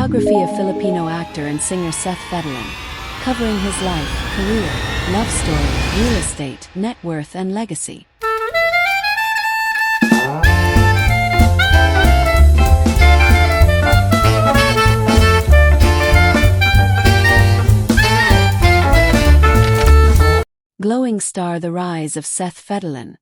Biography of Filipino actor and singer Seth Fedelin, covering his life, career, love story, real estate, net worth and legacy. Glowing star: The rise of Seth Fedelin,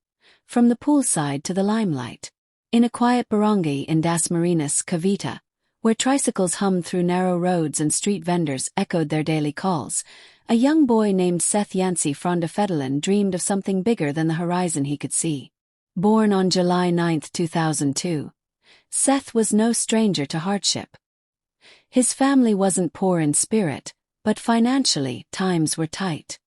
from the poolside to the limelight. In a quiet barangay in Dasmariñas, Cavite, where tricycles hummed through narrow roads and street vendors echoed their daily calls, a young boy named Seth Fedelin dreamed of something bigger than the horizon he could see. Born on July 9, 2002, Seth was no stranger to hardship. His family wasn't poor in spirit, but financially, times were tight.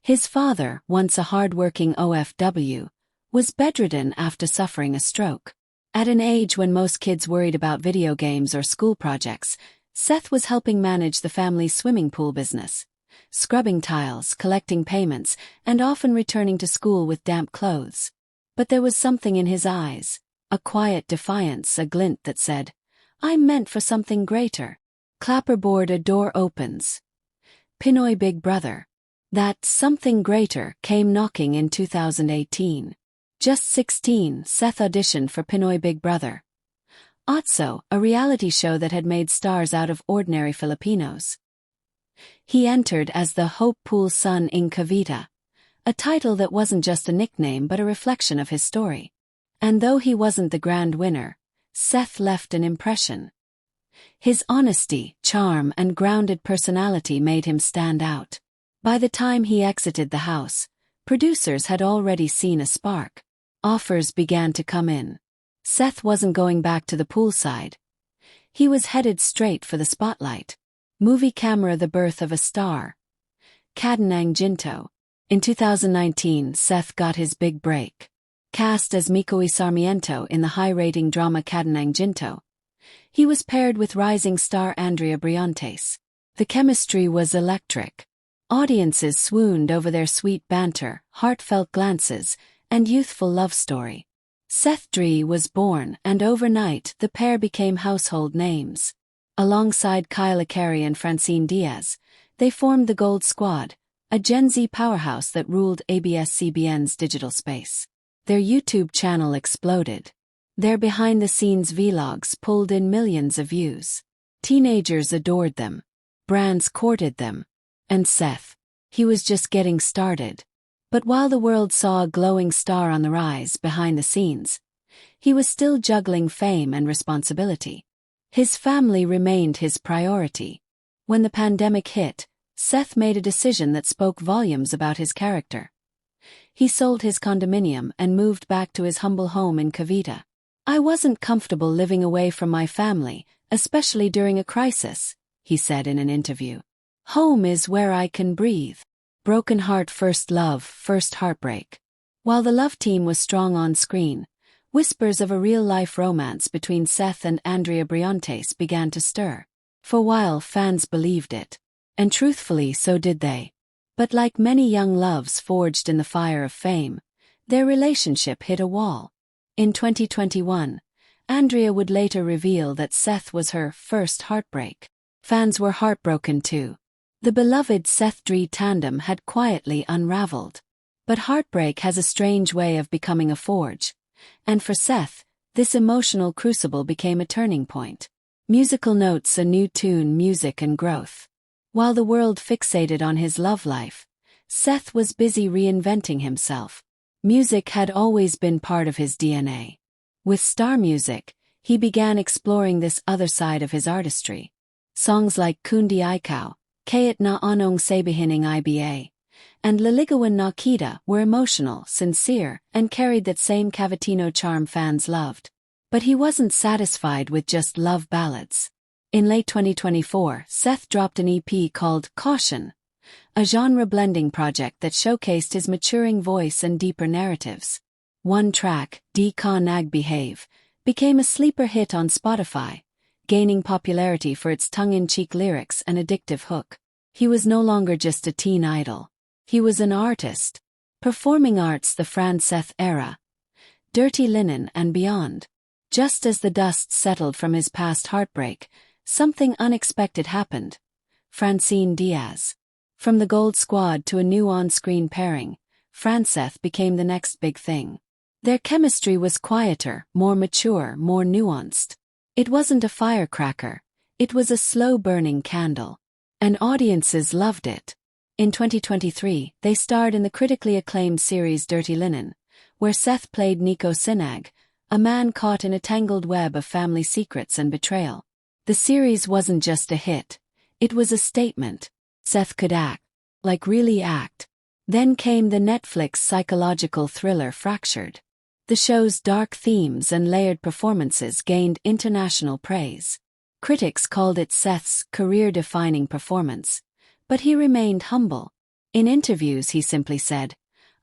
His father, once a hard-working OFW, was bedridden after suffering a stroke. At an age when most kids worried about video games or school projects, Seth was helping manage the family's swimming pool business, scrubbing tiles, collecting payments, and often returning to school with damp clothes. But there was something in his eyes, a quiet defiance, a glint that said, "I'm meant for something greater." Clapperboard: A door opens. Pinoy Big Brother. That something greater came knocking in 2018. Just 16, Seth auditioned for Pinoy Big Brother, also a reality show that had made stars out of ordinary Filipinos. He entered as the Hope Pool Son in Cavite, a title that wasn't just a nickname but a reflection of his story. And though he wasn't the grand winner, Seth left an impression. His honesty, charm, and grounded personality made him stand out. By the time he exited the house, producers had already seen a spark. Offers began to come in. Seth wasn't going back to the poolside. He was headed straight for the spotlight. Movie camera: The birth of a star. Kadenang Ginto. In 2019, Seth got his big break. Cast as Mikoy Sarmiento in the high-rating drama Kadenang Ginto, he was paired with rising star Andrea Briantes. The chemistry was electric. Audiences swooned over their sweet banter, heartfelt glances, and youthful love story. Seth Dre was born, and overnight the pair became household names. Alongside Kyle Carey and Francine Diaz, they formed the Gold Squad, a Gen Z powerhouse that ruled ABS-CBN's digital space. Their YouTube channel exploded. Their behind-the-scenes vlogs pulled in millions of views. Teenagers adored them. Brands courted them. And Seth, he was just getting started. But while the world saw a glowing star on the rise behind the scenes, he was still juggling fame and responsibility. His family remained his priority. When the pandemic hit, Seth made a decision that spoke volumes about his character. He sold his condominium and moved back to his humble home in Cavite. "I wasn't comfortable living away from my family, especially during a crisis," he said in an interview. "Home is where I can breathe." Broken heart: First love, first heartbreak. While the love team was strong on screen, whispers of a real-life romance between Seth and Andrea Briantes began to stir. For a while, fans believed it. And truthfully, so did they. But like many young loves forged in the fire of fame, their relationship hit a wall. In 2021, Andrea would later reveal that Seth was her first heartbreak. Fans were heartbroken too. The beloved Seth-Dre tandem had quietly unraveled. But heartbreak has a strange way of becoming a forge. And for Seth, this emotional crucible became a turning point. Musical notes: a new tune, music and growth. While the world fixated on his love life, Seth was busy reinventing himself. Music had always been part of his DNA. With Star Music, he began exploring this other side of his artistry. Songs like Kundi Ikaw, Kayat na Anong Sabihining Iba, and Liligawan na Kita were emotional, sincere, and carried that same Cavitino charm fans loved. But he wasn't satisfied with just love ballads. In late 2024, Seth dropped an EP called Caution, a genre-blending project that showcased his maturing voice and deeper narratives. One track, Di Ka Nagbehave, became a sleeper hit on Spotify, gaining popularity for its tongue-in-cheek lyrics and addictive hook. He was no longer just a teen idol. He was an artist. Performing arts: the FranSeth era, Dirty Linen and beyond. Just as the dust settled from his past heartbreak, something unexpected happened. Francine Diaz. From the Gold Squad to a new on-screen pairing, FranSeth became the next big thing. Their chemistry was quieter, more mature, more nuanced. It wasn't a firecracker, it was a slow-burning candle. And audiences loved it. In 2023, they starred in the critically acclaimed series Dirty Linen, where Seth played Nico Sinag, a man caught in a tangled web of family secrets and betrayal. The series wasn't just a hit, it was a statement. Seth could act, like really act. Then came the Netflix psychological thriller Fractured. The show's dark themes and layered performances gained international praise. Critics called it Seth's career-defining performance, but he remained humble. In interviews he simply said,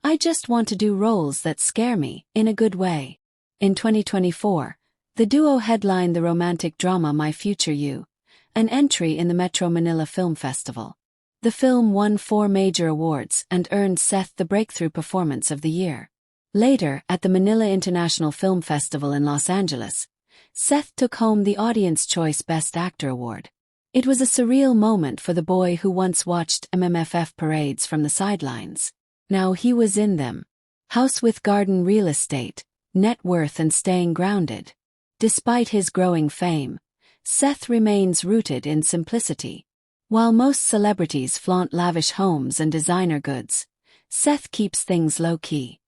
"I just want to do roles that scare me, in a good way." In 2024, the duo headlined the romantic drama My Future You, an entry in the Metro Manila Film Festival. The film won 4 major awards and earned Seth the Breakthrough Performance of the Year. Later, at the Manila International Film Festival in Los Angeles, Seth took home the Audience Choice Best Actor Award. It was a surreal moment for the boy who once watched MMFF parades from the sidelines. Now he was in them. House with garden real estate, net worth and staying grounded. Despite his growing fame, Seth remains rooted in simplicity. While most celebrities flaunt lavish homes and designer goods, Seth keeps things low-key.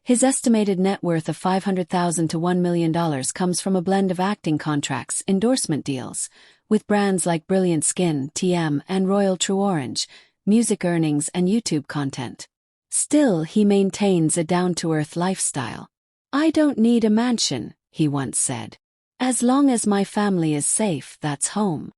His estimated net worth of $500,000 to $1 million comes from a blend of acting contracts, endorsement deals, with brands like Brilliant Skin, TM, and Royal True Orange, music earnings and YouTube content. Still, he maintains a down-to-earth lifestyle. "I don't need a mansion," he once said. "As long as my family is safe, that's home."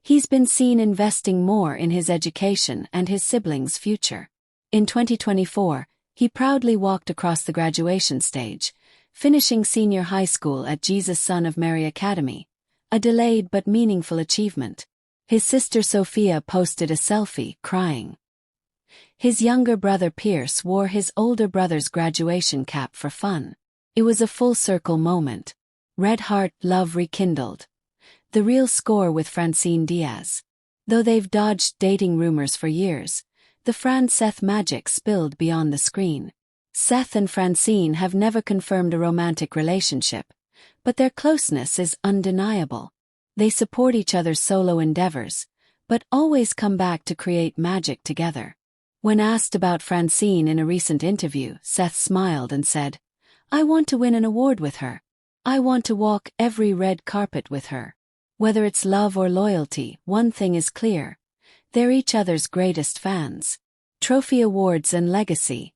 He's been seen investing more in his education and his siblings' future. In 2024, he proudly walked across the graduation stage, finishing senior high school at Jesus Son of Mary Academy, a delayed but meaningful achievement. His sister Sophia posted a selfie, crying. His younger brother Pierce wore his older brother's graduation cap for fun. It was a full-circle moment. Red Heart love rekindled. The real score with Francine Diaz. Though they've dodged dating rumors for years, the FranSeth magic spilled beyond the screen. Seth and Francine have never confirmed a romantic relationship, but their closeness is undeniable. They support each other's solo endeavors, but always come back to create magic together. When asked about Francine in a recent interview, Seth smiled and said, "I want to win an award with her. I want to walk every red carpet with her." Whether it's love or loyalty, one thing is clear. They're each other's greatest fans. Trophy awards and legacy.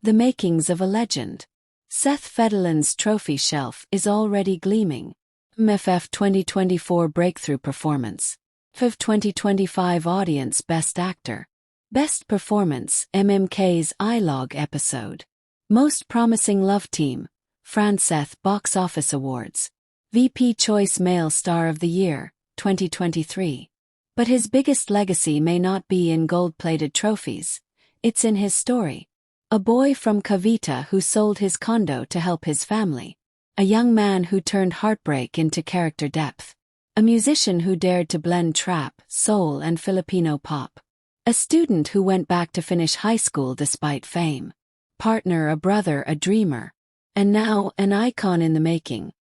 The makings of a legend. Seth Fedelin's trophy shelf is already gleaming. MFF 2024 Breakthrough Performance. FIV 2025 Audience Best Actor. Best Performance, MMK's iLog episode. Most Promising Love Team, FranSeth Box Office Awards. VP Choice Male Star of the Year, 2023. But his biggest legacy may not be in gold-plated trophies. It's in his story. A boy from Cavite who sold his condo to help his family. A young man who turned heartbreak into character depth. A musician who dared to blend trap, soul and Filipino pop. A student who went back to finish high school despite fame. Partner, a brother, a dreamer. And now, an icon in the making.